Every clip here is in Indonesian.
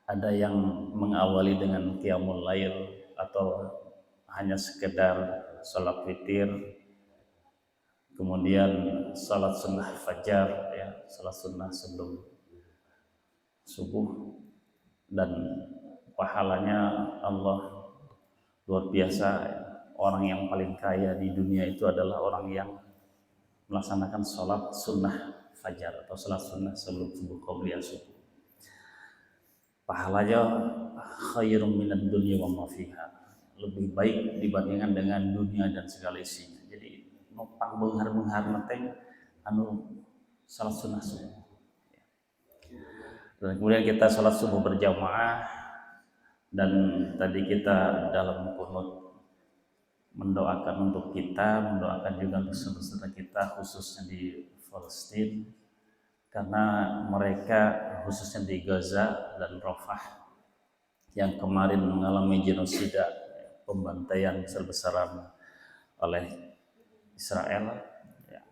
Ada yang mengawali dengan qiyamul lail atau hanya sekedar sholat witir, kemudian sholat sunnah fajar, ya, sholat sunnah sebelum subuh, dan pahalanya Allah luar biasa. Orang yang paling kaya di dunia itu adalah orang yang melaksanakan sholat sunnah fajar atau sholat sunnah sebelum subuh, qabliyah subuh. Pahalanya khairum minad dunya wa ma fiha, lebih baik dibandingkan dengan dunia dan segala isinya. Jadi nopang benghar-benghar teh anu salat sunnah subuh. Dan kemudian kita salat subuh berjamaah, dan tadi kita dalam kunut mendoakan untuk kita, mendoakan juga untuk saudara kita khususnya di Palestina, karena mereka khususnya di Gaza dan Rafah yang kemarin mengalami genosida, pembantaian besar-besaran oleh Israel, ya.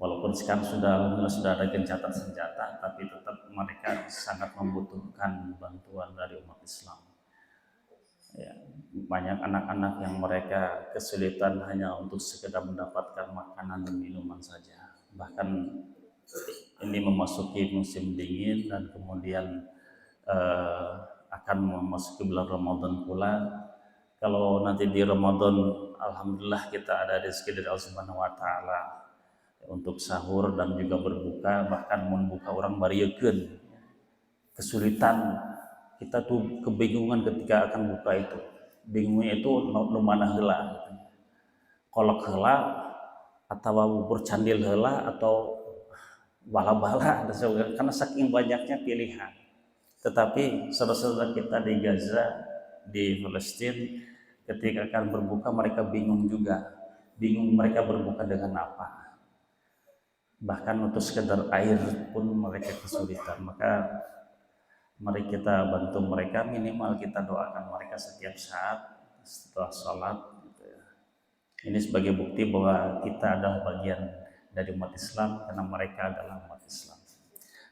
Walaupun sekarang sudah ada gencatan senjata, tapi tetap mereka sangat membutuhkan bantuan dari umat Islam. Ya, banyak anak-anak yang mereka kesulitan hanya untuk sekedar mendapatkan makanan dan minuman saja. Bahkan ini memasuki musim dingin dan kemudian eh, akan memasuki bulan Ramadan pula. Kalau nanti di Ramadan, alhamdulillah kita ada rezeki dari Allah Subhanahu wa taala untuk sahur dan juga berbuka, bahkan membuka orang bariekeun. Kesulitan kita tuh kebingungan ketika akan buka itu. Bingungnya itu nu mana heula gitu. Kolak heula atau bubur candil heula atau bala-bala, karena saking banyaknya pilihan. Tetapi saudara-saudara kita di Gaza, di Palestina, ketika akan berbuka mereka bingung juga. Bingung mereka berbuka dengan apa. Bahkan untuk sekedar air pun mereka kesulitan. Maka mari kita bantu mereka, minimal kita doakan mereka setiap saat setelah sholat. Ini sebagai bukti bahwa kita adalah bagian dari umat Islam karena mereka adalah umat Islam.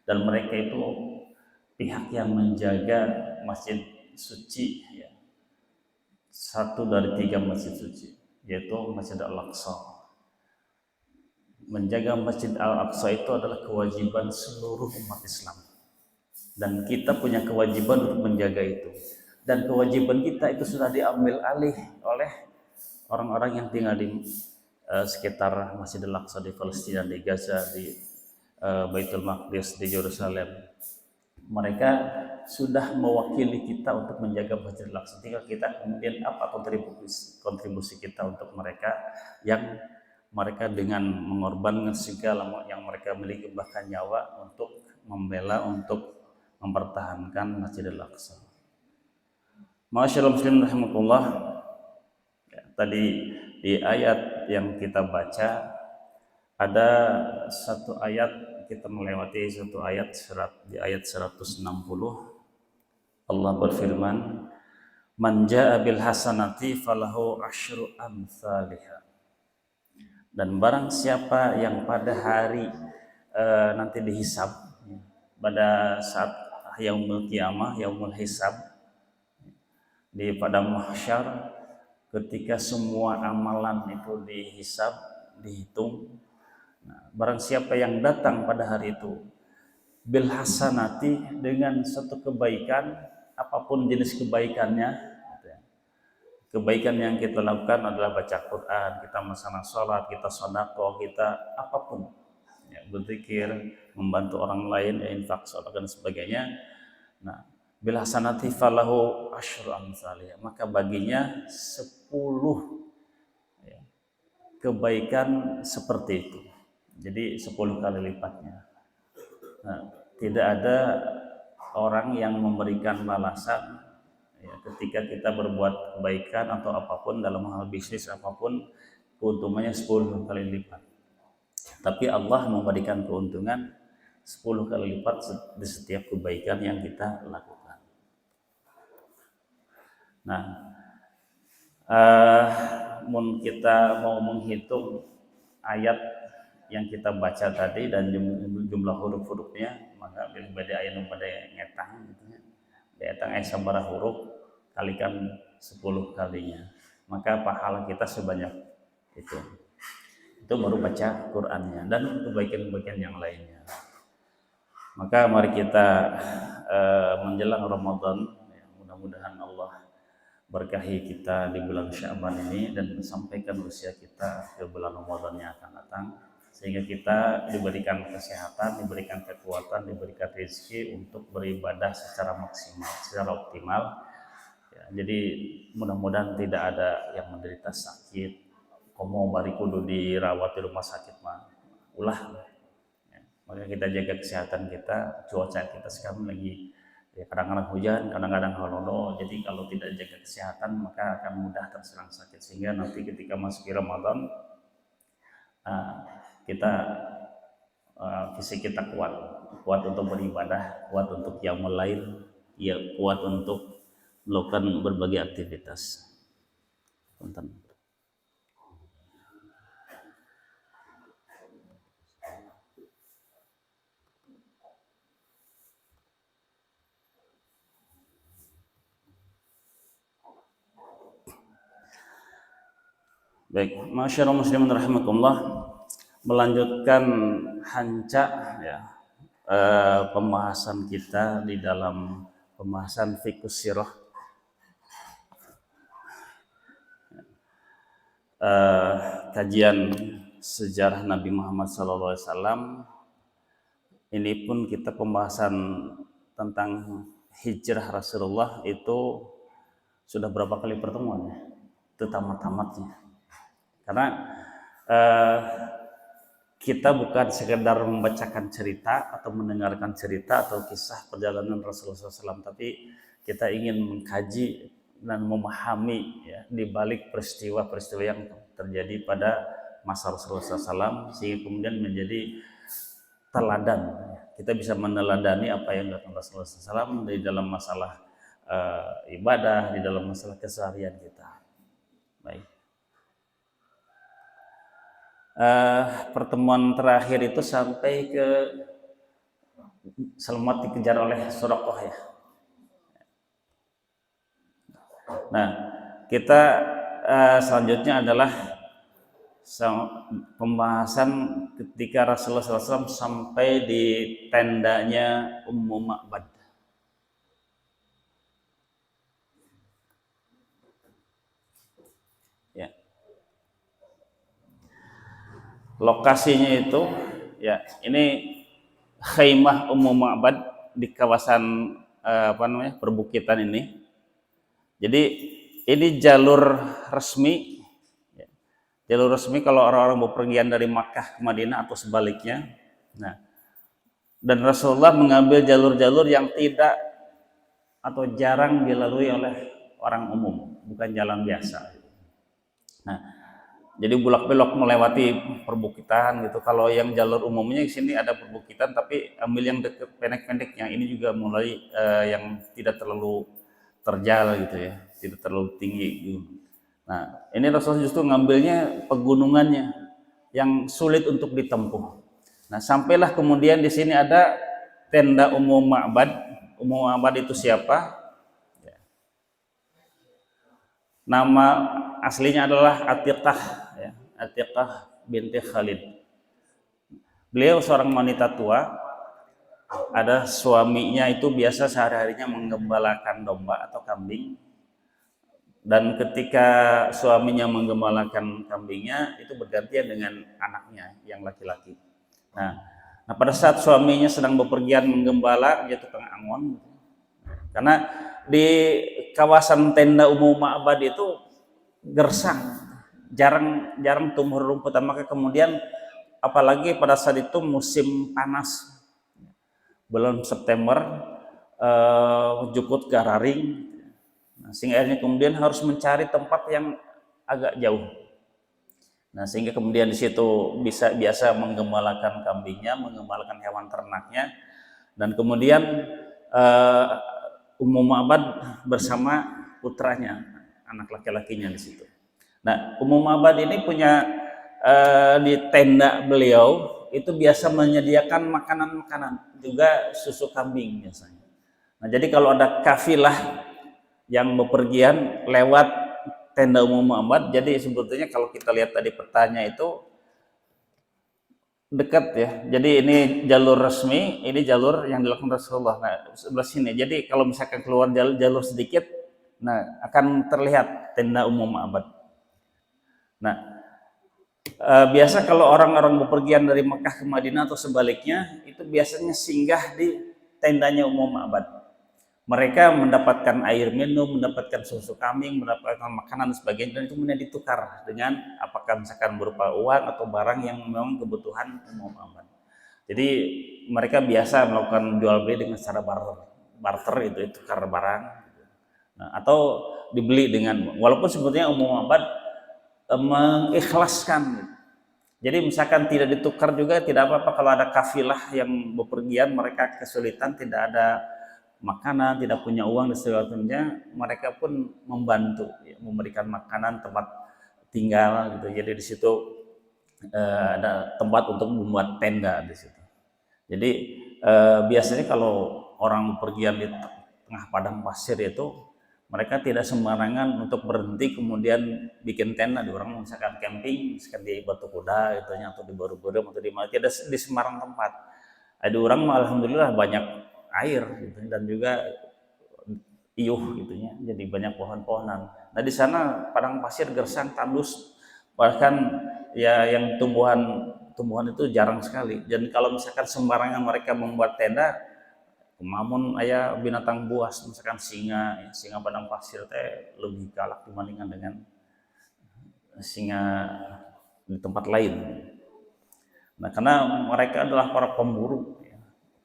Dan mereka itu pihak yang menjaga masjid suci, ya. Satu dari 3 masjid suci, yaitu Masjid Al-Aqsa. Menjaga Masjid Al-Aqsa itu adalah kewajiban seluruh umat Islam. Dan kita punya kewajiban untuk menjaga itu. Dan kewajiban kita itu sudah diambil alih oleh orang-orang yang tinggal di sekitar Masjidil Aqsa di Palestina, di Gaza, di Baitul Maqdis, di Yerusalem. Mereka sudah mewakili kita untuk menjaga Masjidil Aqsa. Tinggal kita kemudian apa kontribusi kita untuk mereka, yang mereka dengan mengorbankan segala yang mereka miliki, bahkan nyawa, untuk membela, untuk mempertahankan Masjidil Aqsa. Masyaallah muslimin rahimakumullah. Ya, tadi di ayat yang kita baca ada satu ayat, kita melewati satu ayat di ayat 160. Allah berfirman, "Man jaa bil hasanati falahu asyru amsalihha." Dan barang siapa yang pada hari nanti dihisab, pada saat yaumul qiyamah, yaumul hisab, di pada mahsyar, ketika semua amalan itu dihisab, dihitung. Nah, barang siapa yang datang pada hari itu bil hasanati, dengan satu kebaikan, apapun jenis kebaikannya, kebaikan yang kita lakukan adalah baca Quran, kita melaksanakan sholat, kita sedekah, kita apapun, ya, berzikir, membantu orang lain, ya, infak, sedekah dan sebagainya. Nah, bil hasanati falahu asyru amsalih, maka baginya 10, ya, kebaikan seperti itu. Jadi 10 kali lipatnya. Nah, tidak ada orang yang memberikan balasan, ya, ketika kita berbuat kebaikan atau apapun dalam hal bisnis apapun, keuntungannya 10 kali lipat. Tapi Allah memberikan keuntungan 10 kali lipat di setiap kebaikan yang kita lakukan. Nah, kita mau menghitung ayat yang kita baca tadi dan jumlah huruf-hurufnya, maka beda ayat pada ngetang gitu ya. datang sabaraha huruf kalikan 10 kalinya, maka pahala kita sebanyak itu. Itu baru baca Qur'annya dan kebaikan-kebaikan yang lainnya. Maka mari kita menjelang Ramadan, ya, mudah-mudahan Allah berkahi kita di bulan Sya'ban ini dan sampaikan usia kita ke bulan Ramadan yang akan datang, sehingga kita diberikan kesehatan, diberikan kekuatan, diberikan rezeki untuk beribadah secara maksimal, secara optimal. Ya, jadi mudah-mudahan tidak ada yang menderita sakit, komo bari kudu dirawat di rumah sakit mah ulah. Ya, maka kita jaga kesehatan kita. Cuaca kita sekarang lagi ya, kadang-kadang hujan, kadang-kadang halodo. Jadi kalau tidak jaga kesehatan maka akan mudah terserang sakit, sehingga nanti ketika masuk Ramadan kita fisik kita kuat untuk beribadah, kuat untuk qiyamul lail, ya kuat untuk melakukan berbagai aktivitas. Punten. Baik, masyaallah muslimin rahimakumullah, melanjutkan hanca ya pembahasan kita di dalam pembahasan fiqh sirah, kajian sejarah Nabi Muhammad SAW. Ini pun kita pembahasan tentang hijrah Rasulullah itu sudah berapa kali pertemuan ya? Itu tamat-tamatnya. Karena kita bukan sekedar membacakan cerita atau mendengarkan cerita atau kisah perjalanan Rasulullah SAW, tapi kita ingin mengkaji dan memahami ya, di balik peristiwa-peristiwa yang terjadi pada masa Rasulullah SAW, sehingga kemudian menjadi teladan. Kita bisa meneladani apa yang dilakukan Rasulullah SAW di dalam masalah ibadah, di dalam masalah keseharian kita. Baik. Pertemuan terakhir itu sampai ke selamat dikejar oleh Suraqah ya. Nah, kita selanjutnya adalah pembahasan ketika Rasulullah SAW sampai di tendanya Ummu Ma'bad. Ya. Lokasinya itu ya ini Khaimah Ummu Ma'bad di kawasan perbukitan ini. Jadi ini jalur resmi ya. Jalur resmi kalau orang-orang bepergian dari Makkah ke Madinah atau sebaliknya. Nah, dan Rasulullah mengambil jalur-jalur yang tidak atau jarang dilalui oleh orang umum, bukan jalan biasa. Nah, jadi bulak-belok melewati perbukitan gitu. Kalau yang jalur umumnya di sini ada perbukitan, tapi ambil yang dekat pendek-pendeknya. Ini juga mulai yang tidak terlalu terjal gitu ya, tidak terlalu tinggi gitu. Nah, ini Rasulullah justru ngambilnya pegunungannya yang sulit untuk ditempuh. Nah, sampailah kemudian di sini ada tenda Ummu Ma'bad. Ummu Ma'bad itu siapa? Nama aslinya adalah Atiqah ya. Atiqah binti Khalid. Beliau seorang wanita tua. Ada suaminya itu biasa sehari-harinya menggembalakan domba atau kambing. Dan ketika suaminya menggembalakan kambingnya, itu bergantian dengan anaknya yang laki-laki. Nah, pada saat suaminya sedang bepergian menggembala, dia tukang angon. Karena di kawasan tenda Ummu Ma'bad itu gersang, jarang tumbuh rumputan. Maka kemudian apalagi pada saat itu musim panas, bulan September, jukut gararing. Nah, sehingga akhirnya kemudian harus mencari tempat yang agak jauh. Nah, sehingga kemudian di situ biasa menggembalakan kambingnya, menggembalakan hewan ternaknya, dan kemudian Ummu Ma'bad bersama putranya, anak laki-lakinya di situ. Nah, Ummu Ma'bad ini punya di tenda beliau itu biasa menyediakan makanan-makanan, juga susu kambing biasanya. Nah, jadi kalau ada kafilah yang bepergian lewat tenda umum Muhammad, jadi sebetulnya kalau kita lihat tadi petanya itu dekat ya. Jadi ini jalur resmi, ini jalur yang dilakukan Rasulullah. Nah, sebelah sini. Jadi kalau misalkan keluar jalur sedikit, nah akan terlihat tenda umum Ma'bad. Nah, biasa kalau orang-orang bepergian dari Mekah ke Madinah atau sebaliknya, itu biasanya singgah di tendanya umum Ma'bad. Mereka mendapatkan air minum, mendapatkan susu kambing, mendapatkan makanan dan sebagainya, dan itu kemudian ditukar dengan apakah misalkan berupa uang atau barang yang memang kebutuhan umum aman. Jadi mereka biasa melakukan jual beli dengan cara barter itu tukar barang, nah, atau dibeli dengan, walaupun sebetulnya umum abad mengikhlaskan. Jadi misalkan tidak ditukar juga tidak apa-apa kalau ada kafilah yang bepergian, mereka kesulitan, tidak ada makanan, tidak punya uang dan sebagainya, mereka pun membantu ya, memberikan makanan, tempat tinggal gitu. Jadi di situ ada tempat untuk membuat tenda di situ. Jadi biasanya kalau orang bepergian di tengah padang pasir itu, mereka tidak sembarangan untuk berhenti kemudian bikin tenda. Di orang misalkan camping, misalkan di Batu Kuda gitu, atau di Borobudur atau di mana, tidak di sembarang tempat. Ada orang alhamdulillah banyak air gitu, dan juga iuh gitunya, jadi banyak pohon-pohonan. Nah di sana padang pasir gersang tandus, bahkan ya yang tumbuhan itu jarang sekali. Dan kalau misalkan sembarangan mereka membuat tenda, kemamun ayah binatang buas, misalkan singa padang pasir teh lebih galak dibandingkan dengan singa di tempat lain. Nah karena mereka adalah para pemburu,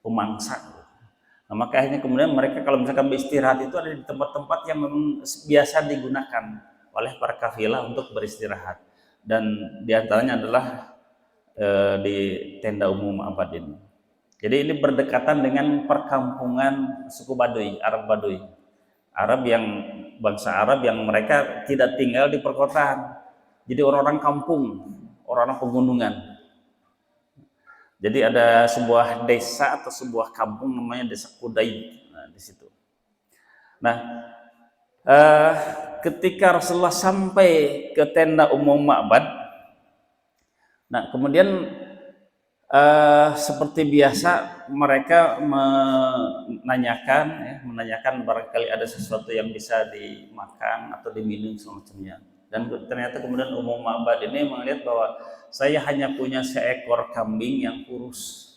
pemangsa. Nah, maka akhirnya kemudian mereka kalau misalkan beristirahat itu ada di tempat-tempat yang memang biasa digunakan oleh para kafilah untuk beristirahat, dan diantaranya adalah di tenda umum Abad ini. Jadi ini berdekatan dengan perkampungan suku Baduy, Arab Baduy, Arab yang bangsa Arab yang mereka tidak tinggal di perkotaan, jadi orang-orang kampung, orang-orang pegunungan. Jadi ada sebuah desa atau sebuah kampung namanya Desa Kudaid. Nah, di situ. Nah, ketika Rasulullah sampai ke tenda umum Ma'bad, nah kemudian seperti biasa mereka menanyakan barangkali ada sesuatu yang bisa dimakan atau diminum semacamnya. Dan ternyata kemudian umum Ma'bad ini melihat bahwa saya hanya punya seekor kambing yang kurus.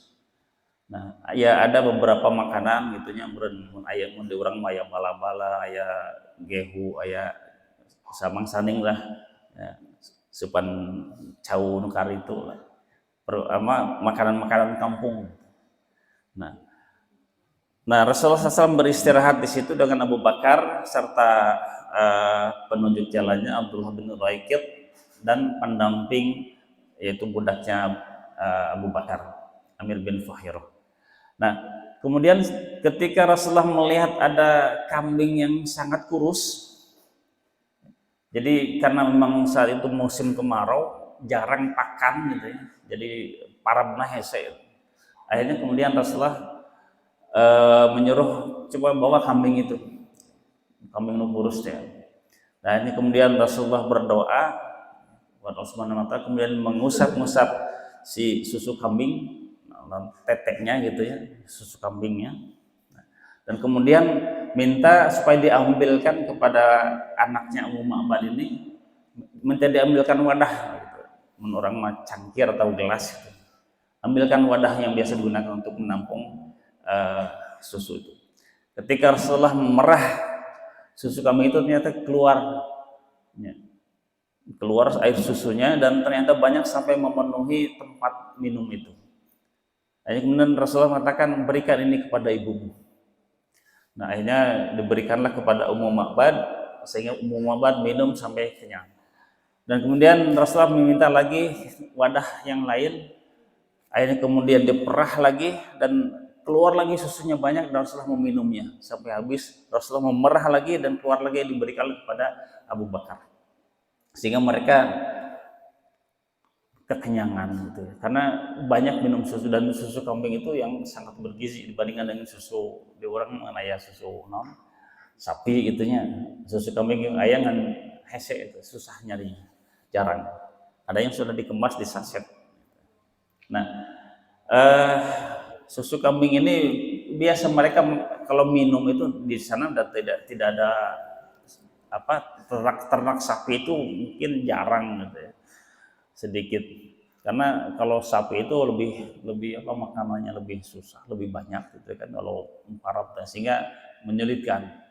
Nah, ya ada beberapa makanan gitu nya, ayam mun urang mah aya bala-bala, aya gehu, aya samang saning lah. Ya, supan cau nu karitu lah. Makanan-makanan kampung. Nah, Rasulullah SAW beristirahat di situ dengan Abu Bakar serta penunjuk jalannya Abdullah bin Raikid dan pendamping yaitu budaknya Abu Bakar, Amir bin Fahir. Nah, kemudian ketika Rasulullah melihat ada kambing yang sangat kurus, jadi karena memang saat itu musim kemarau, jarang pakan gitu ya, jadi parabna hese. Akhirnya kemudian Rasulullah menyuruh coba bawa kambing itu, kambing nu kurus ya. Nah ini kemudian Rasulullah berdoa buat Allah Subhanahu wa Ta'ala, kemudian mengusap-ngusap si susu kambing, teteknya gitu ya, susu kambingnya, dan kemudian minta supaya diambilkan kepada anaknya Ummu Ma'bad ini, minta diambilkan wadah gitu. Menurut orang mah cangkir atau gelas gitu. Ambilkan wadah yang biasa digunakan untuk menampung susu itu. Ketika Rasulullah memerah susu kambing itu, ternyata keluar air susunya, dan ternyata banyak sampai memenuhi tempat minum itu. Akhirnya kemudian Rasulullah mengatakan, berikan ini kepada ibumu. Nah akhirnya diberikanlah kepada Ummu Ma'bad, sehingga Ummu Ma'bad minum sampai kenyang. Dan kemudian Rasulullah meminta lagi wadah yang lain. Akhirnya kemudian diperah lagi dan keluar lagi susunya banyak, dan Rasulullah meminumnya sampai habis. Rasulullah memerah lagi dan keluar lagi, diberikan kepada Abu Bakar, sehingga mereka kekenyangan gitu ya. Karena banyak minum susu, dan susu kambing itu yang sangat bergizi dibandingkan dengan susu di orang mengenai susu non sapi itunya. Susu kambing yang ayam kan hese itu susah nyarinya, jarang. Ada yang sudah dikemas di saset. Nah, susu kambing ini biasa mereka kalau minum itu di sana tidak ada ternak sapi itu mungkin jarang gitu ya, sedikit, karena kalau sapi itu lebih makanannya lebih susah, lebih banyak gitu kan kalau parab, sehingga menyulitkan.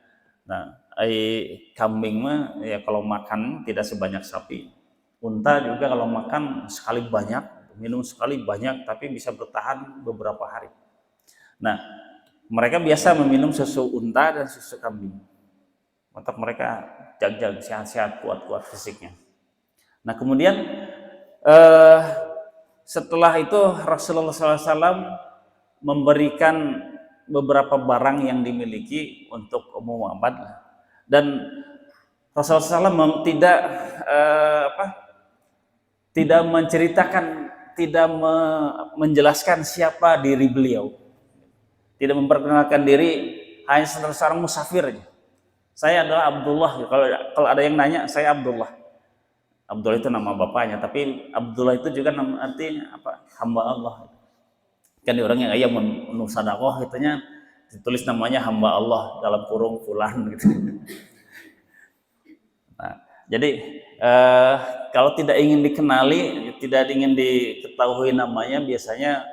Nah, kambing mah ya kalau makan tidak sebanyak sapi. Unta juga kalau makan sekali banyak, minum sekali banyak, tapi bisa bertahan beberapa hari. Nah, mereka biasa meminum susu unta dan susu kambing untuk mereka jag-jag, sehat-sehat, kuat-kuat fisiknya. Nah, kemudian setelah itu Rasulullah SAW memberikan beberapa barang yang dimiliki untuk Ummu Ma'bad, dan Rasulullah SAW tidak menceritakan, tidak menjelaskan siapa diri beliau, tidak memperkenalkan diri, hanya seorang musafir aja. Saya adalah Abdullah. Kalau ada yang nanya, saya Abdullah. Abdullah itu nama bapaknya, tapi Abdullah itu juga nama artinya apa? Hamba Allah. Kan orang yang ayam menu sedekah itunya ditulis namanya hamba Allah dalam kurung fulan gitu. Nah, jadi kalau tidak ingin dikenali, tidak ingin diketahui namanya, biasanya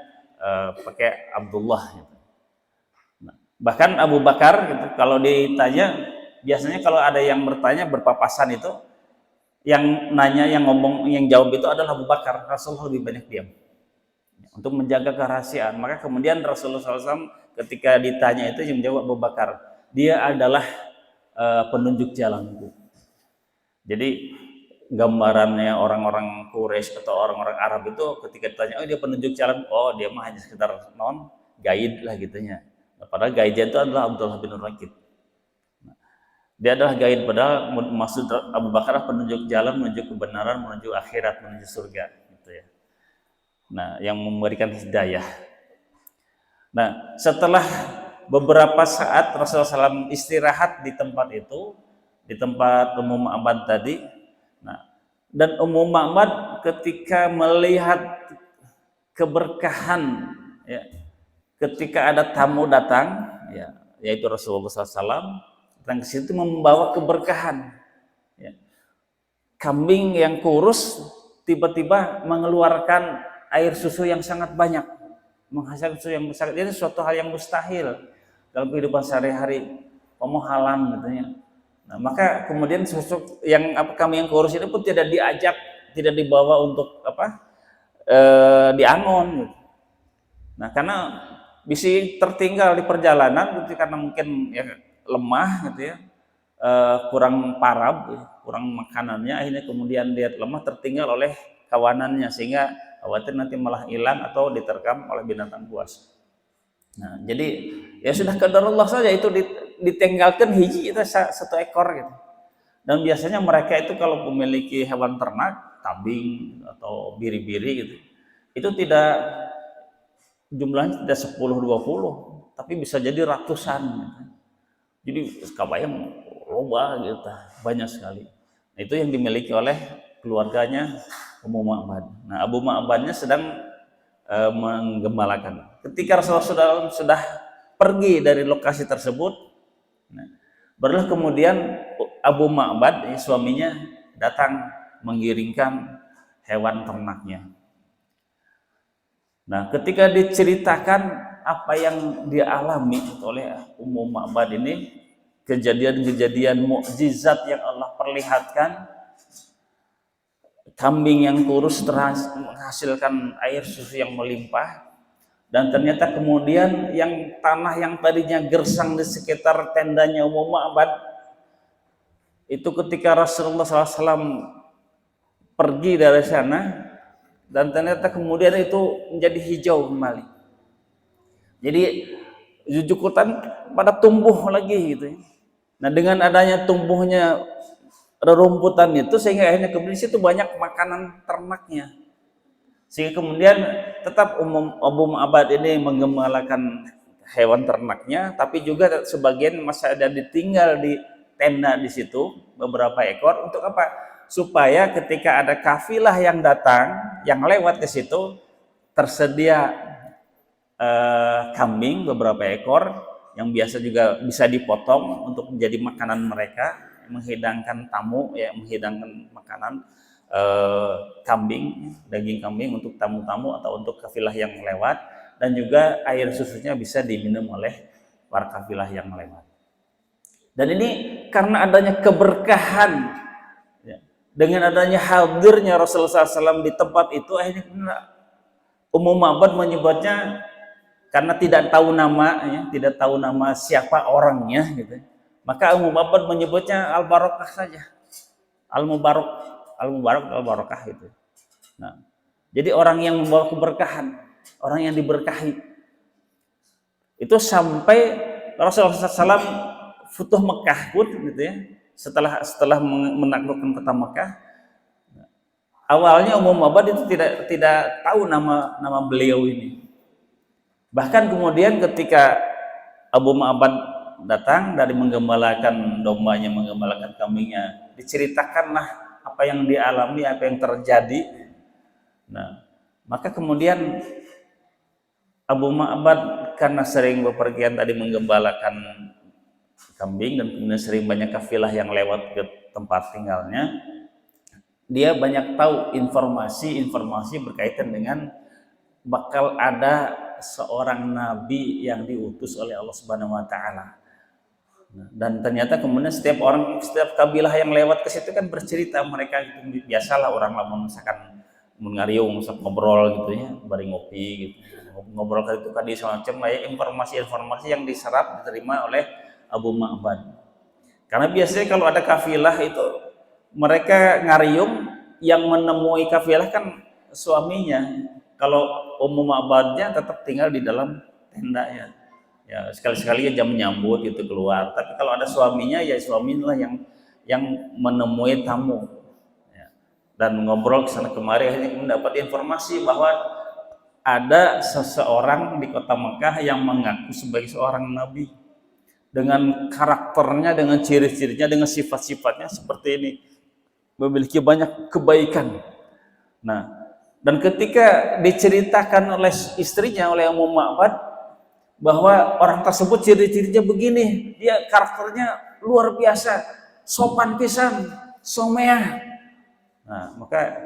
pakai Abdullah gitu. Nah, bahkan Abu Bakar gitu, kalau ditanya, biasanya kalau ada yang bertanya berpapasan itu, yang nanya, yang ngomong, yang jawab itu adalah Abu Bakar. Rasulullah lebih banyak diam untuk menjaga kerahasiaan. Maka kemudian Rasulullah SAW ketika ditanya itu yang menjawab Abu Bakar, dia adalah penunjuk jalanku. Jadi gambarannya orang-orang Quraisy atau orang-orang Arab itu ketika ditanya, oh dia penunjuk jalan, oh dia mah hanya sekedar guide lah gitunya. Padahal guide itu adalah Abdullah bin Rakib. Dia adalah guide, padahal maksud Abu Bakar penunjuk jalan, menuju kebenaran, menuju akhirat, menuju surga gitu ya. Nah, yang memberikan hidayah. Nah, setelah beberapa saat Rasulullah SAW istirahat di tempat itu, di tempat Ummu Ma'bad tadi. Nah, dan Ummu Ma'bad ketika melihat keberkahan ya, ketika ada tamu datang ya, yaitu Rasulullah SAW datang ke situ membawa keberkahan ya. Kambing yang kurus tiba-tiba mengeluarkan air susu yang sangat banyak, menghasilkan susu yang besar. Ini suatu hal yang mustahil dalam kehidupan sehari-hari, pemohalan gitu ya. Nah, maka kemudian susu yang kambing yang kurus itu pun tidak diajak, tidak dibawa untuk diangon gitu. Nah, karena bisa tertinggal di perjalanan gitu, karena mungkin ya lemah gitu ya, kurang parab, kurang makanannya, akhirnya kemudian dia lemah, tertinggal oleh kawanannya, sehingga khawatir nanti malah hilang atau diterkam oleh binatang buas. Nah, jadi ya sudah qadarullah saja itu ditinggalkan hiji itu satu ekor gitu. Dan biasanya mereka itu kalau memiliki hewan ternak, kambing atau biri-biri gitu, itu tidak jumlahnya tidak 10-20, tapi bisa jadi ratusan gitu. Jadi kabayang loba gitu, banyak sekali. Nah, itu yang dimiliki oleh keluarganya Ummu Ma'bad. Nah, Abu Ma'badnya sedang menggembalakan. Ketika Rasulullah sudah pergi dari lokasi tersebut, nah, barulah kemudian Abu Ma'bad suaminya datang mengiringkan hewan ternaknya. Nah, ketika diceritakan apa yang dia alami oleh Ummu Ma'bad ini, kejadian-kejadian mukjizat yang Allah perlihatkan, kambing yang kurus menghasilkan air susu yang melimpah, dan ternyata kemudian yang tanah yang tadinya gersang di sekitar tendanya Ummu Ma'bad itu ketika Rasulullah SAW pergi dari sana, dan ternyata kemudian itu menjadi hijau kembali. Jadi jujukutan pada tumbuh lagi gitu. Nah, dengan adanya tumbuhnya rerumputan itu, sehingga akhirnya kemudian situ banyak makanan ternaknya. Sehingga kemudian tetap Abu Ma'bad ini menggembalakan hewan ternaknya, tapi juga sebagian masih ada ditinggal di tenda di situ beberapa ekor untuk apa? Supaya ketika ada kafilah yang datang, yang lewat ke situ tersedia kambing beberapa ekor yang biasa juga bisa dipotong untuk menjadi makanan mereka, menghidangkan tamu ya, menghidangkan makanan kambing, daging kambing untuk tamu-tamu atau untuk kafilah yang lewat, dan juga air susunya bisa diminum oleh para kafilah yang lewat. Dan ini karena adanya keberkahan ya, dengan adanya hadirnya Rasulullah SAW di tempat itu, akhirnya Ummu Ma'bad menyebutnya karena tidak tahu nama ya, tidak tahu nama siapa orangnya gitu. Maka Ummu Ma'bad menyebutnya Al-Barakah saja. Al-Mubarak, Al-Mubarak, Al-Barakah itu. Nah, jadi orang yang membawa keberkahan, orang yang diberkahi. Itu sampai Rasulullah SAW futuh Mekah pun gitu ya. Setelah menaklukkan kota Mekah, awalnya Ummu Ma'bad itu tidak tahu nama beliau ini. Bahkan kemudian ketika Abu Ma'bad datang dari menggembalakan dombanya, menggembalakan kambingnya, diceritakanlah apa yang dialami, apa yang terjadi. Nah, maka kemudian Abu Ma'bad karena sering bepergian tadi menggembalakan kambing dan kemudian sering banyak kafilah yang lewat ke tempat tinggalnya, dia banyak tahu informasi berkaitan dengan bakal ada seorang nabi yang diutus oleh Allah Subhanahu wa taala. Dan ternyata kemudian setiap kabilah yang lewat ke situ kan bercerita, mereka itu biasalah orang lama misalkan ngariung, ngobrol gitu ya, bareng ngopi gitu. Ngobrol itu kan di semacam informasi-informasi yang diserap diterima oleh Abu Ma'bad. Karena biasanya kalau ada kafilah itu mereka ngariung, yang menemui kafilah kan suaminya. Kalau Ummu Ma'badnya tetap tinggal di dalam tendanya. Ya sekali-sekali jam menyambut gitu keluar. Tapi kalau ada suaminya, ya suaminya yang menemui tamu. Ya. Dan ngobrol ke sana kemari, akhirnya mendapat informasi bahwa ada seseorang di kota Mekah yang mengaku sebagai seorang nabi. Dengan karakternya, dengan ciri-cirinya, dengan sifat-sifatnya seperti ini. Memiliki banyak kebaikan. Nah, dan ketika diceritakan oleh istrinya, oleh Ummu Ma'bad, bahwa orang tersebut ciri-cirinya begini, dia karakternya luar biasa, sopan pisan, someah. Nah, maka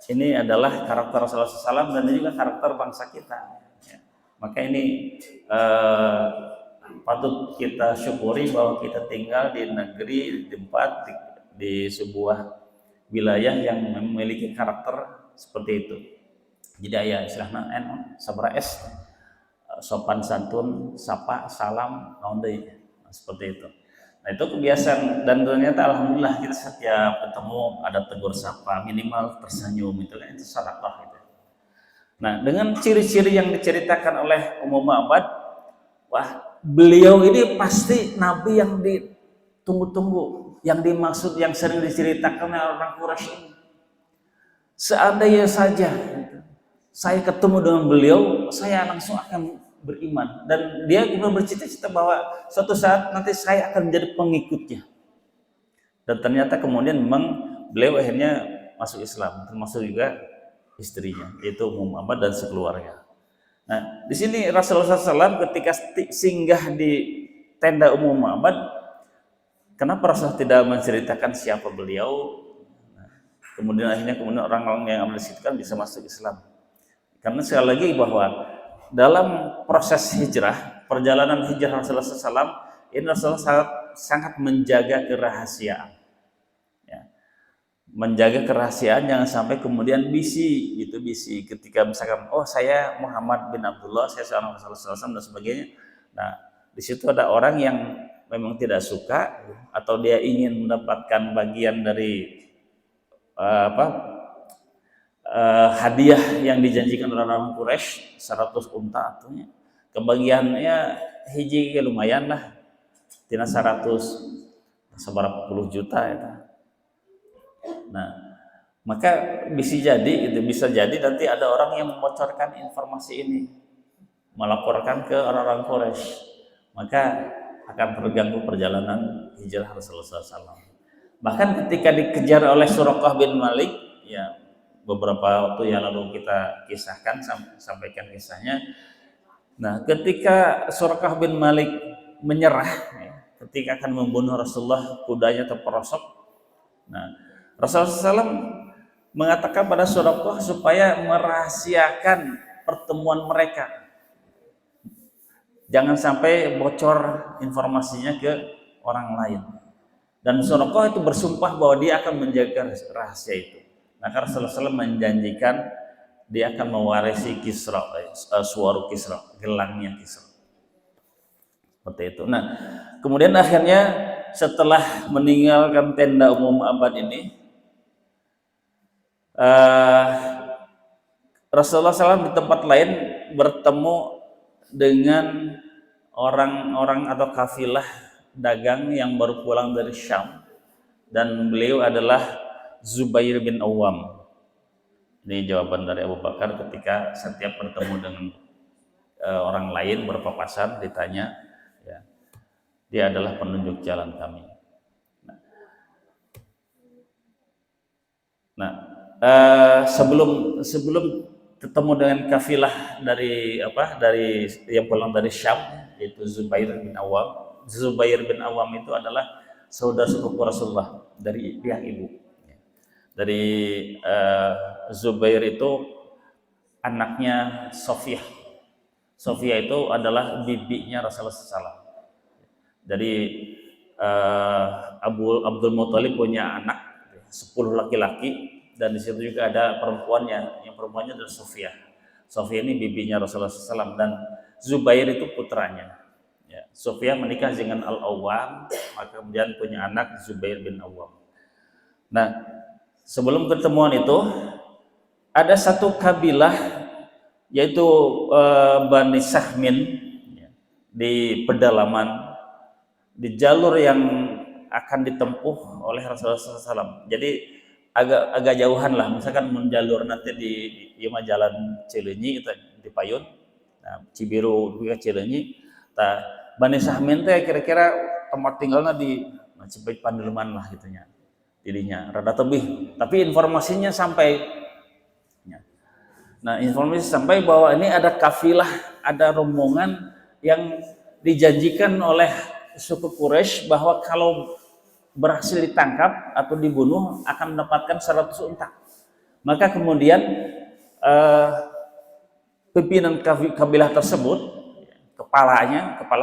ini adalah karakter Rasulullah SAW dan juga karakter bangsa kita. Ya. Maka ini patut kita syukuri bahwa kita tinggal di negeri, di tempat, di sebuah wilayah yang memiliki karakter seperti itu. Jadi ya istilahnya sabra es, sopan santun, sapa, salam, seperti itu. Nah itu kebiasaan, dan ternyata alhamdulillah kita setiap ketemu ada tegur sapa, minimal tersenyum, itu sedekah gitu. Nah dengan ciri-ciri yang diceritakan oleh Ummu Ma'bad, wah beliau ini pasti nabi yang ditunggu-tunggu, yang dimaksud, yang sering diceritakan oleh orang Quraisy ini. Seandainya saja saya ketemu dengan beliau, saya langsung akan beriman. Dan dia kemudian bercita-cita bahwa suatu saat nanti saya akan menjadi pengikutnya. Dan ternyata kemudian memang beliau akhirnya masuk Islam, termasuk juga istrinya, yaitu Ummu Ma'bad dan sekeluarga. Nah, di sini Rasulullah SAW ketika singgah di tenda Ummu Ma'bad, kenapa Rasulullah tidak menceritakan siapa beliau? Kemudian akhirnya orang-orang yang ada di situ kan bisa masuk Islam. Karena sekali lagi bahwa dalam proses hijrah, perjalanan hijrah Rasulullah SAW, ini Rasulullah sangat menjaga kerahasiaan. Ya. Menjaga kerahasiaan jangan sampai kemudian bisi ketika misalkan saya Muhammad bin Abdullah, saya seorang Rasulullah SAW dan sebagainya. Nah di situ ada orang yang memang tidak suka atau dia ingin mendapatkan bagian dari hadiah yang dijanjikan oleh orang Quraisy, 100 unta artinya kebagiannya hiji lumayan lah, tina 100 seberapa puluh juta ya. Nah Maka bisa jadi nanti ada orang yang membocorkan informasi ini, melaporkan ke orang-orang Quraisy, maka akan terganggu perjalanan hijrah Rasulullah SAW. Bahkan ketika dikejar oleh Suraqah bin Malik, ya beberapa waktu yang lalu kita kisahkan, sampaikan kisahnya. Nah, ketika Suraqah bin Malik menyerah, ya, ketika akan membunuh Rasulullah, kudanya terperosok. Nah, Rasulullah SAW mengatakan pada Suraqah supaya merahasiakan pertemuan mereka. Jangan sampai bocor informasinya ke orang lain. Dan Suraqah itu bersumpah bahwa dia akan menjaga rahasia itu. Maka Rasulullah SAW menjanjikan dia akan mewarisi Kisra, suwaru Kisra, gelangnya Kisra. Seperti itu. Nah, kemudian akhirnya setelah meninggalkan tenda umum abad ini, Rasulullah SAW di tempat lain bertemu dengan orang-orang atau kafilah dagang yang baru pulang dari Syam, dan beliau adalah Zubair bin Awam. Ini jawaban dari Abu Bakar ketika setiap bertemu dengan orang lain berpapasan ditanya, ya, dia adalah penunjuk jalan kami. Nah, sebelum ketemu dengan kafilah dari yang pulang dari Syam, yaitu Zubair bin Awam. Zubair bin Awam itu adalah saudara sepupu Rasulullah dari pihak ibu. Dari Zubair itu anaknya Sofiyah. Sofiyah itu adalah bibinya Rasulullah SAW. Jadi Abdul Muthalib punya anak 10 laki-laki, dan di situ juga ada perempuannya. Yang perempuannya adalah Sofiyah. Sofiyah ini bibinya Rasulullah SAW, dan Zubair itu putranya. Ya, Sofiyah menikah dengan Al-Awwam, maka kemudian punya anak Zubair bin Awwam. Nah, sebelum pertemuan itu ada satu kabilah, yaitu Bani Sahmin, di pedalaman, di jalur yang akan ditempuh oleh Rasulullah SAW. Jadi agak jauhan lah, misalkan menjalur nanti di jalan Cileunyi itu di Payun, nah, Cibiru juga Cileunyi. Nah, Bani Sahmin teh kira-kira tempat tinggalnya di Cipet Pandelman lah gitunya. Jadinya rada tebih, tapi informasinya sampai. Nah, informasi sampai bahwa ini ada kafilah, ada rombongan yang dijanjikan oleh suku Quraisy bahwa kalau berhasil ditangkap atau dibunuh akan mendapatkan 100 unta. Maka kemudian pimpinan kabilah tersebut, kepala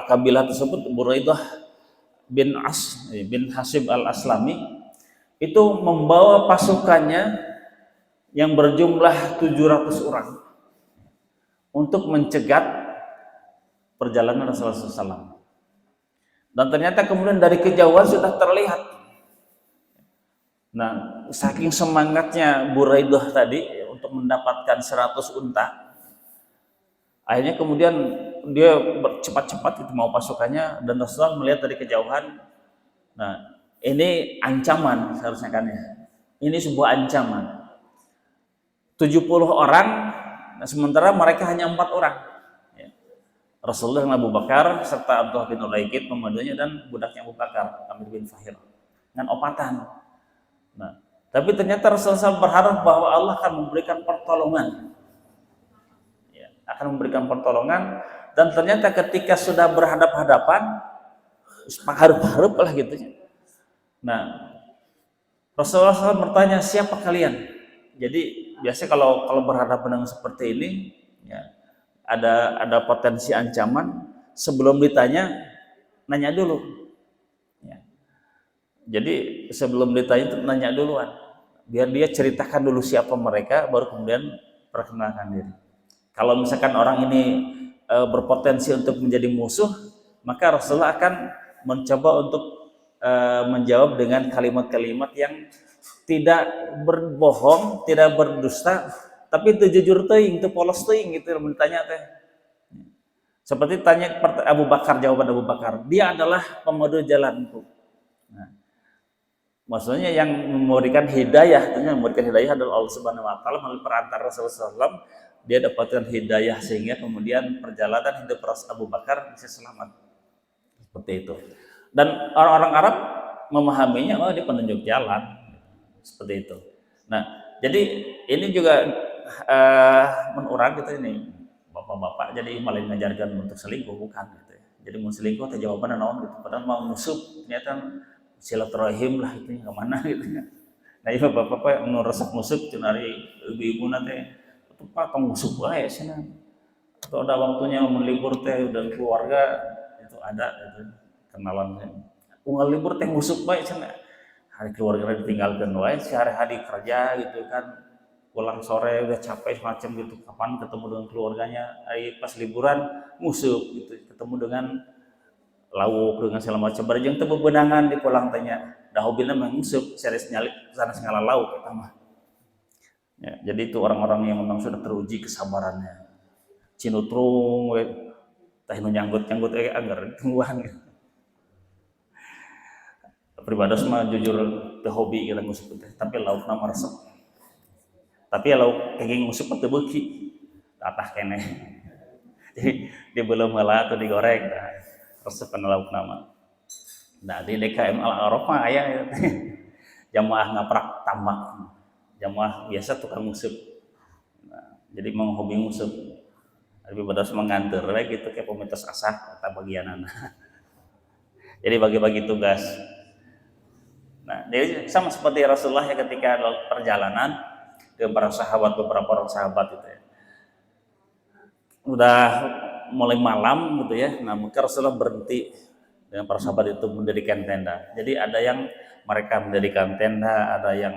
kabilah tersebut, Buraidah bin Hasib al-Aslami, itu membawa pasukannya yang berjumlah 700 orang untuk mencegat perjalanan Rasulullah SAW. Dan ternyata kemudian dari kejauhan sudah terlihat. Nah, saking semangatnya Buraidah tadi untuk mendapatkan 100 unta, akhirnya kemudian dia cepat-cepat itu mau pasukannya, dan Rasulullah melihat dari kejauhan. Nah, ini ancaman seharusnya kan ya. Ini sebuah ancaman. 70 orang, nah sementara mereka hanya 4 orang. Rasulullah dan Abu Bakar serta Abdullah bin Ulaikid pemadunya, dan budaknya Abu Bakar, Amir bin Fahir, dengan opatan. Nah, tapi ternyata Rasulullah berharap bahwa Allah akan memberikan pertolongan, ya, akan memberikan pertolongan. Dan ternyata ketika sudah berhadap-hadapan, harap-harap lah gitu. Nah, Rasulullah SAW bertanya, siapa kalian? Jadi biasanya kalau berhadapan dengan seperti ini, ya, ada potensi ancaman, sebelum ditanya nanya dulu, ya. Jadi sebelum ditanya itu nanya duluan, biar dia ceritakan dulu siapa mereka, baru kemudian perkenalkan diri. Kalau misalkan orang ini berpotensi untuk menjadi musuh, maka Rasulullah akan mencoba untuk menjawab dengan kalimat-kalimat yang tidak berbohong, tidak berdusta, tapi itu jujur teuing, itu polos teuing gitu ditanya teh. Seperti tanya Abu Bakar, jawaban Abu Bakar, dia adalah pemandu jalanku. Nah, Maksudnya yang memberikan hidayah, tentunya memberikan hidayah adalah Allah Subhanahu wa taala melalui perantara Rasulullah SAW. Dia dapatkan hidayah sehingga kemudian perjalanan hidup Rasul Abu Bakar bisa selamat. Seperti itu. Dan orang-orang Arab memahaminya, oh dia penunjuk jalan. Seperti itu. Nah, jadi ini juga menurang gitu ini. Bapak-bapak jadi malah mengajarkan untuk selingkuh, bukan gitu ya. Jadi mau selingkuh atau jawabannya naon gitu. Padahal mau musuh, ternyata silaturahim lah itu kemana gitu kan. Nah iya bapak-bapak ngeresep musik cenari ibu-ibu nanti itu pak tong musuh wae sana. Atau ada waktunya melibur teh dan keluarga itu ada itu kenalan teh. Unggal libur teh musuh wae sana. Hari keluarga ditinggalkan wae sehari-hari kerja gitu kan. Pulang sore udah capek semacam gitu, kapan ketemu dengan keluarganya, pas liburan musuh gitu, ketemu dengan lauk dengan segala macam barang teu bebenangan di pulang tanya dah hobina mah nguseup seres nyalik sana segala lauk eta mah ya, jadi itu orang-orang yang memang sudah teruji kesabarannya cinutrung we teh nu nyanggut-nyanggut anggar tungguan pribados mah jujur teu hobi kita nguseup teh tapi laukna mah resep tapi lauk kenging nguseup teu beuki tatah keneh jadi dibelem heula atau digoreng nah resep lauk nama. Nah di DKM Al-Araf mah aya jamaah ngaprak tambak, jamaah biasa tukang nguseup. Nah, jadi mau hobi nguseup. Tapi badas mengantar gitu kayak pemerintah asah atau bagianana. Jadi bagi-bagi tugas. Nah, jadi sama seperti Rasulullah ya ketika perjalanan dengan para sahabat beberapa orang sahabat itu ya. Udah mulai malam gitu ya. Nah, maka Rasulullah berhenti dengan para sahabat itu mendirikan tenda. Jadi ada yang mereka mendirikan tenda, ada yang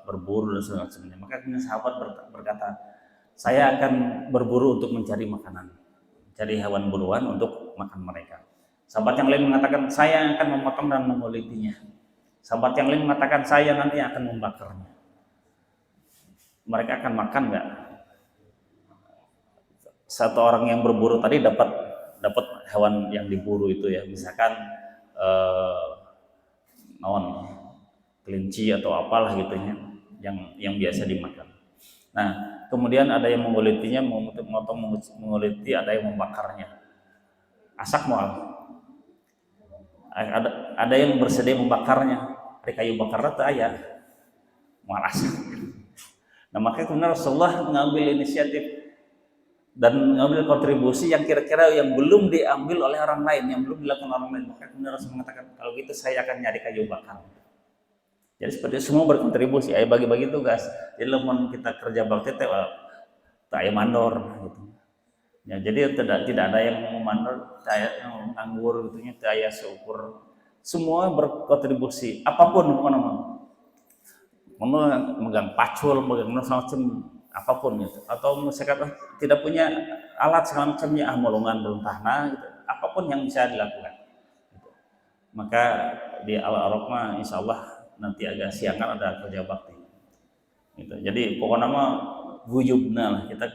berburu dan sebagainya. Maka kemudian sahabat berkata, saya akan berburu untuk mencari makanan, cari hewan buruan untuk makan mereka. Sahabat yang lain mengatakan, saya akan memotong dan mengulitinya. Sahabat yang lain mengatakan, saya nanti akan membakarnya. Mereka akan makan nggak? Satu orang yang berburu tadi dapat hewan yang diburu itu ya, misalkan kelinci atau apalah gitu ya, yang biasa dimakan. Nah, kemudian ada yang mengulitinya, menguliti, ada yang membakarnya. Asak mual. Ada yang bersedia membakarnya. Ada kayu bakar atau ayah mual asak. Nah, makanya kemudian Rasulullah mengambil inisiatif dan mengambil kontribusi yang kira-kira yang belum diambil oleh orang lain, yang belum dilakukan orang lain. Maka kemudian Rasul mengatakan, kalau gitu saya akan nyari kayu bakar. Jadi seperti semua berkontribusi, ayo bagi-bagi tugas. Jadi lemon kita kerja bakti teh tak aya mandor gitu. Ya, jadi tidak ada yang memandor, tidak yang nganggur gitu nya, tidak aya seukur. Semua berkontribusi, apapun mana megang pacul, megang macam apapun gitu, atau misalkan tidak punya alat segala macamnya molongan belum tahna gitu, apapun yang bisa dilakukan gitu. Maka di Al-Araf mah insya Allah nanti agak siangan ada kerja bakti gitu. Jadi pokoknya mah guyubna lah kita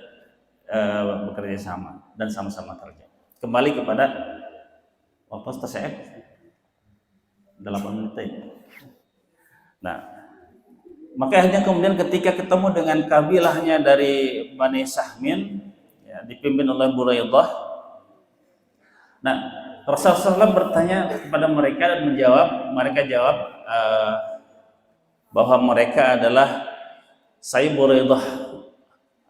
bekerja sama dan sama-sama kerja. Kembali kepada waktu saya 8 menit. Nah, maka akhirnya kemudian ketika ketemu dengan kabilahnya dari Bani Sahmin ya, dipimpin oleh Buraidah. Nah, Rasulullah SAW bertanya kepada mereka dan mereka jawab bahwa mereka adalah saya Buraidah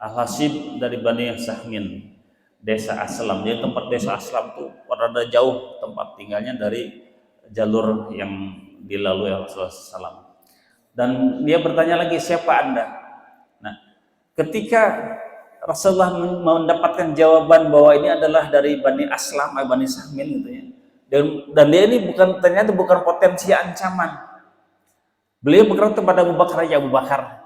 Al-Hasib dari Bani Sahmin, desa Aslam. Jadi tempat desa Aslam itu rada jauh tempat tinggalnya dari jalur yang dilalui Rasulullah SAW. Dan dia bertanya lagi, siapa Anda? Nah, ketika Rasulullah mendapatkan jawaban bahwa ini adalah dari Bani Aslam, Bani Sahmin gitu ya. Dan dia ini ternyata bukan potensi ancaman. Beliau berkata kepada Abu Bakar, ya Abu Bakar,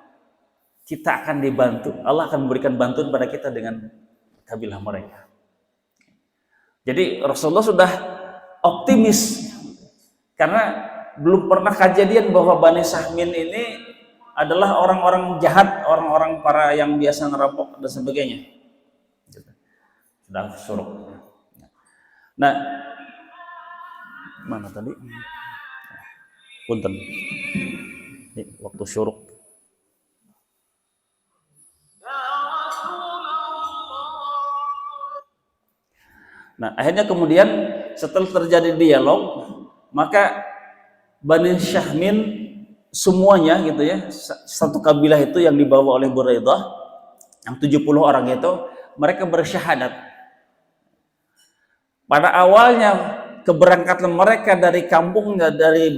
kita akan dibantu. Allah akan memberikan bantuan pada kita dengan kabilah mereka. Jadi Rasulullah sudah optimis karena belum pernah kejadian bahwa Bani Sahmin ini adalah orang-orang jahat, orang-orang para yang biasa ngerampok dan sebagainya. Sudah suruk. Nah, mana tadi? Punten. Ini waktu syuruk. Nah, akhirnya kemudian setelah terjadi dialog, maka Bani Syahmin semuanya gitu ya, satu kabilah itu yang dibawa oleh Buraidah, yang 70 orang itu, mereka bersyahadat. Pada awalnya keberangkatan mereka dari kampungnya, dari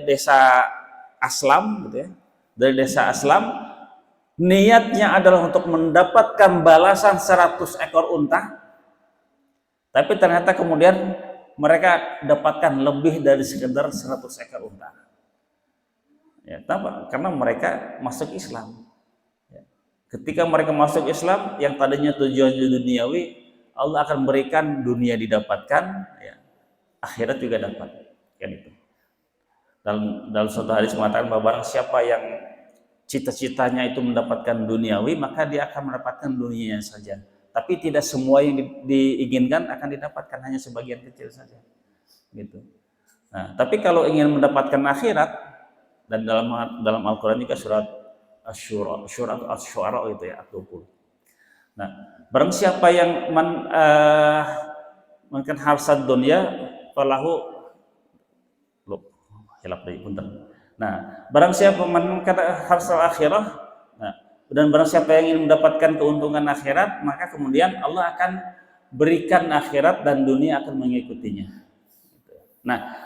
desa Aslam gitu ya, dari desa Aslam, niatnya adalah untuk mendapatkan balasan 100 ekor unta. Tapi ternyata kemudian mereka dapatkan lebih dari sekedar 100 ekor unta. Ya, kenapa? Karena mereka masuk Islam. Ya. Ketika mereka masuk Islam, yang tadinya tujuannya duniawi, Allah akan berikan dunia didapatkan, ya, akhirat juga dapat. Kan itu. Dalam suatu hadis mengatakan bahwa barang siapa yang cita-citanya itu mendapatkan duniawi, maka dia akan mendapatkan dunianya saja. Tapi tidak semua yang diinginkan akan didapatkan, hanya sebagian kecil saja. Gitu. Nah, tapi kalau ingin mendapatkan akhirat, dan dalam Al-Quran juga surat Asy-Syu'ara itu ya, 20. Nah, barang siapa yang mungkin harsad dunia, falahu hilap dari punten. Nah, barang siapa kata harsal akhirah, nah, dan barang siapa yang ingin mendapatkan keuntungan akhirat, maka kemudian Allah akan berikan akhirat dan dunia akan mengikutinya. Nah,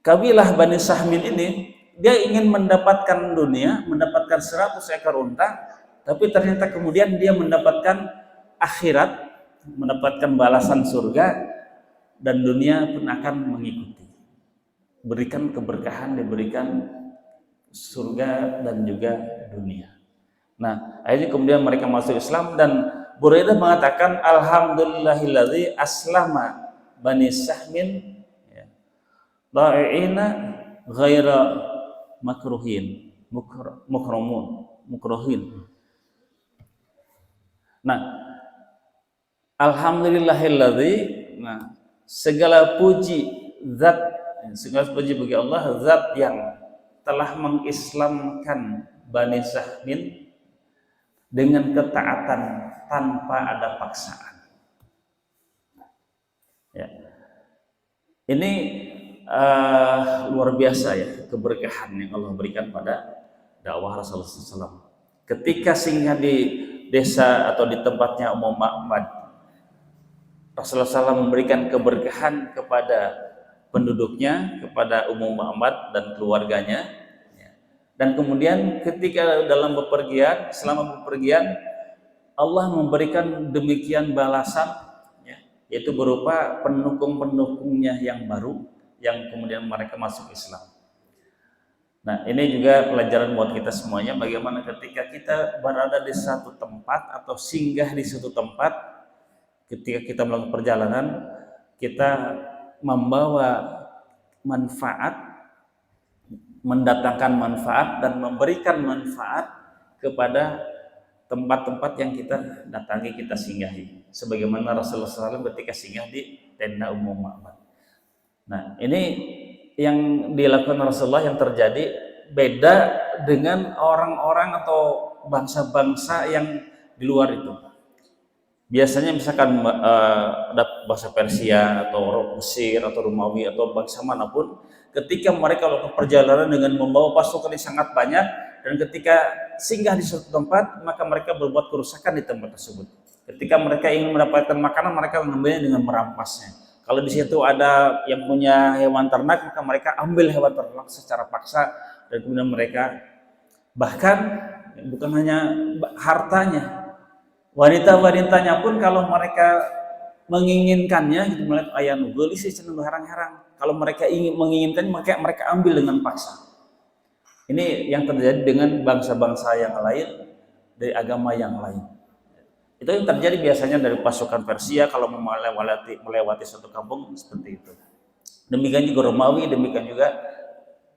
kabilah Bani Sahmin ini, dia ingin mendapatkan dunia, mendapatkan 100 ekor unta, tapi ternyata kemudian dia mendapatkan akhirat, mendapatkan balasan surga, dan dunia pun akan mengikuti. Berikan keberkahan, diberikan surga dan juga dunia. Nah, akhirnya kemudian mereka masuk Islam, dan Buraidah mengatakan alhamdulillahilladzi aslama Bani Sahmin dha'i'ina ghaira mukrohin. Nah, alhamdulillahilladzi, nah, segala puji bagi Allah, zat yang telah mengislamkan Bani Sahmin dengan ketaatan tanpa ada paksaan. Ya. Ini luar biasa ya, keberkahan yang Allah berikan pada dakwah Rasulullah SAW. Ketika singgah di desa atau di tempatnya Ummu Ma'bad, Rasulullah SAW memberikan keberkahan kepada penduduknya, kepada Ummu Ma'bad dan keluarganya. Dan kemudian ketika dalam bepergian, selama bepergian, Allah memberikan demikian balasan, ya, yaitu berupa pendukung-pendukungnya yang baru, yang kemudian mereka masuk Islam. Nah, ini juga pelajaran buat kita semuanya, bagaimana ketika kita berada di satu tempat atau singgah di satu tempat, ketika kita melakukan perjalanan, kita membawa manfaat, mendatangkan manfaat dan memberikan manfaat kepada tempat-tempat yang kita datangi, kita singgahi. Sebagaimana Rasulullah SAW ketika singgah di tenda Ummu Ma'bad. Nah, ini yang dilakukan Rasulullah yang terjadi beda dengan orang-orang atau bangsa-bangsa yang di luar itu. Biasanya misalkan ada bangsa Persia atau Mesir atau Romawi atau bangsa manapun, ketika mereka melakukan perjalanan dengan membawa pasukan yang sangat banyak, dan ketika singgah di suatu tempat, maka mereka berbuat kerusakan di tempat tersebut. Ketika mereka ingin mendapatkan makanan, mereka mengambilnya dengan merampasnya. Kalau di situ ada yang punya hewan ternak, maka mereka ambil hewan ternak secara paksa, dan kemudian mereka bahkan bukan hanya hartanya, wanita-wanitanya pun kalau mereka menginginkannya, gitu, melihat ayah nugeli sih cenderung harang-harang. Kalau mereka menginginkan, maka mereka ambil dengan paksa. Ini yang terjadi dengan bangsa-bangsa yang lain, dari agama yang lain. Itu yang terjadi biasanya dari pasukan Persia kalau melewati suatu kampung seperti itu. Demikian juga Romawi, demikian juga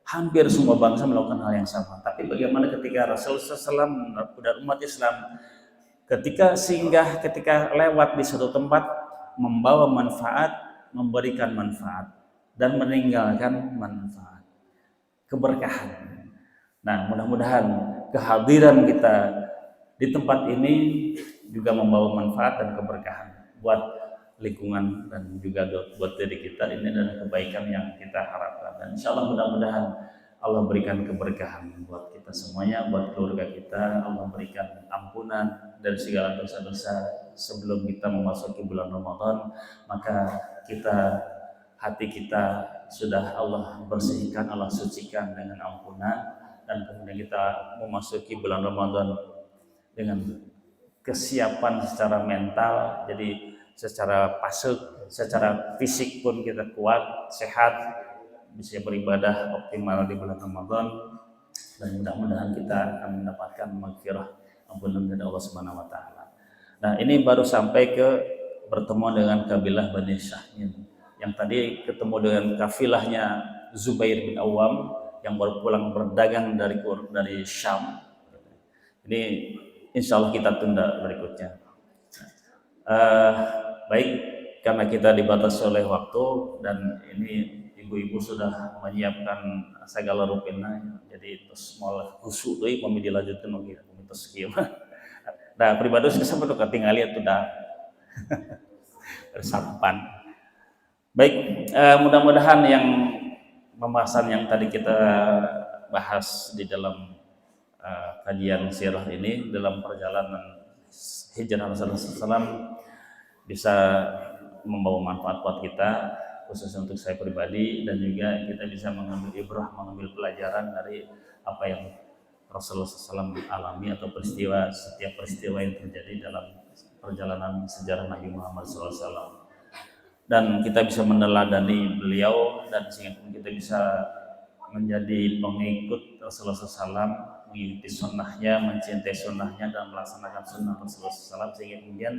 hampir semua bangsa melakukan hal yang sama. Tapi bagaimana ketika Rasulullah SAW dan umat Islam ketika singgah, ketika lewat di suatu tempat, membawa manfaat, memberikan manfaat, dan meninggalkan manfaat. keberkahan. Nah, mudah-mudahan kehadiran kita di tempat ini juga membawa manfaat dan keberkahan buat lingkungan dan juga buat diri kita. Ini adalah kebaikan yang kita harapkan, dan insya Allah mudah-mudahan Allah berikan keberkahan buat kita semuanya, buat keluarga kita. Allah berikan ampunan dari segala dosa-dosa sebelum kita memasuki bulan Ramadan. Maka hati kita sudah Allah bersihkan, Allah sucikan dengan ampunan, dan kemudian kita memasuki bulan Ramadan dengan kesiapan secara mental, jadi secara secara fisik pun kita kuat, sehat, bisa beribadah optimal di bulan Ramadan, dan mudah-mudahan kita akan mendapatkan maghfirah, ampunan dari Allah Subhanahu wa taala. Nah, ini baru sampai ke bertemu dengan kabilah Bani Syahmin. Yang tadi ketemu dengan kafilahnya Zubair bin Awam yang baru pulang berdagang dari Syam. Ini insya Allah kita tunda berikutnya. Baik, karena kita dibatasi oleh waktu dan ini ibu-ibu sudah menyiapkan segala rupina, jadi terus malah khusyuk deui pami dilanjutkeun lagi terus kieu. Nah, pribadi sampai tuh ketinggalan tuh dah sarapan. Baik, mudah-mudahan yang pembahasan yang tadi kita bahas di dalam kajian sirah ini dalam perjalanan hijrah Rasulullah SAW bisa membawa manfaat buat kita, khusus untuk saya pribadi, dan juga kita bisa mengambil ibrah, mengambil pelajaran dari apa yang Rasulullah SAW alami atau setiap peristiwa yang terjadi dalam perjalanan sejarah Nabi Muhammad SAW. Dan kita bisa meneladani beliau, dan sehingga kita bisa menjadi pengikut Rasulullah SAW, mengikuti sunnahnya, mencintai sunnahnya, dan melaksanakan sunnah Rasulullah SAW, sehingga kemudian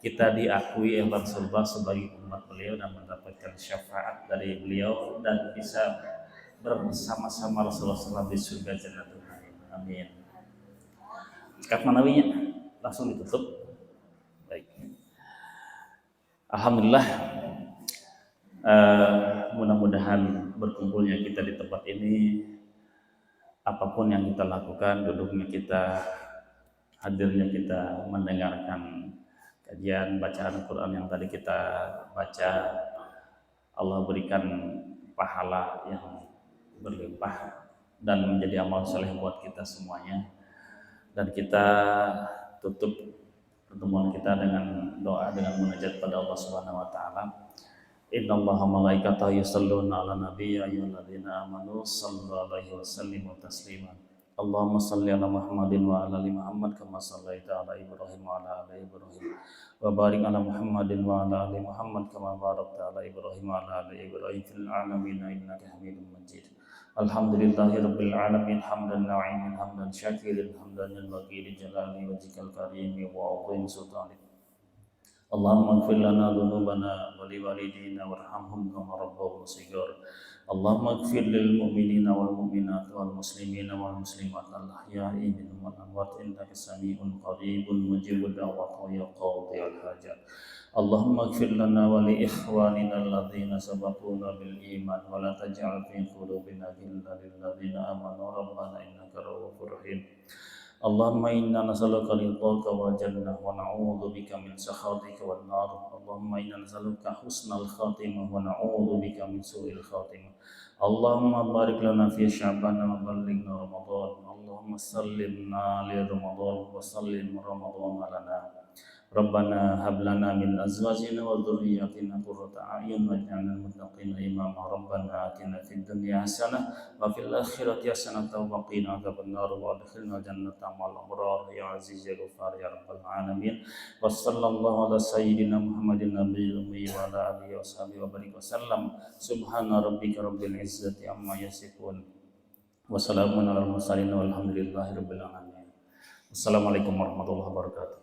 kita diakui oleh Rasulullah sebagai umat beliau dan mendapatkan syafaat dari beliau, dan bisa bersama-sama Rasulullah SAW di surga Jannatul Naim. Amin. Kat manawinya langsung ditutup. Baik. Alhamdulillah, mudah-mudahan berkumpulnya kita di tempat ini, apapun yang kita lakukan, duduknya kita, hadirnya kita, mendengarkan kajian bacaan Quran yang tadi kita baca, Allah berikan pahala yang berlimpah dan menjadi amal soleh buat kita semuanya. Dan kita tutup pertemuan kita dengan doa, dengan munajat pada Allah Subhanahu wa taala. Innallaha malaikatahu yusholluna 'alan nabi ya ayyuhalladzina amanu shallu 'alaihi wa sallimu taslima. Allahumma shalli 'ala Muhammadin wa 'ala ali Muhammad kama shallaita 'ala Ibrahim wa 'ala ali Ibrahim. Wa barik 'ala Muhammadin wa 'ala ali Muhammad kama barakta 'ala Ibrahim wa 'ala ali Ibrahim fil 'alamin innaka Hamidum Majid. Alhamdulillahirabbil alamin hamdan na'imin hamdan syakirin hamdan lil jalali wajhikal karim wa 'azim sultanik. Allahumma ighfir lana dhunubana wa liwalidina warhamhum kama rabbawna shighar. Allahumma ighfir lil mu'minina wal mu'minat wal muslimina wal muslimat al ahya'i minhum wal amwat innaka sami'un qaribun mujibud da'wat ya qadhiyal hajat. Allahumma ighfir lana wa li ikhwanina alladhina sabaquna bil iman wa la taj'al fi qulubina ghillan lil ladzina amanu rabbana innaka ra'ufur rahim. Allahumma inna nas'aluka ridhaka wal jannah wa na'udzu bika min sakhatika wan nar. Allahumma inna nas'aluka husnal khatimah wa na'udzu bika min su'il khatimah. Allahumma barik lana fi sya'ban wa ballighna ramadan. Allahumma sallimna li ramadan wa sallim ramadan lana. Rabbana hab lana min azwajina wa dhurriyyatina qurrata a'yun waj'alna lil muttaqina imama. Rabbana atina fid dunya hasanah wa fil akhirati hasanah wa qina adzabannar wa adkhilna jannata ma'al abrar ya aziz ya ghafar ya rabbal alamin. Wa sallallahu ala sayyidina Muhammadin nabiyil ummi wa ala alihi wa sahbihi wa barik wa sallam. Subhana rabbika rabbil izzati amma yasifun wa salamun alal mursalin walhamdulillahi rabbil alamin. Wassalamualaikum warahmatullahi wabarakatuh.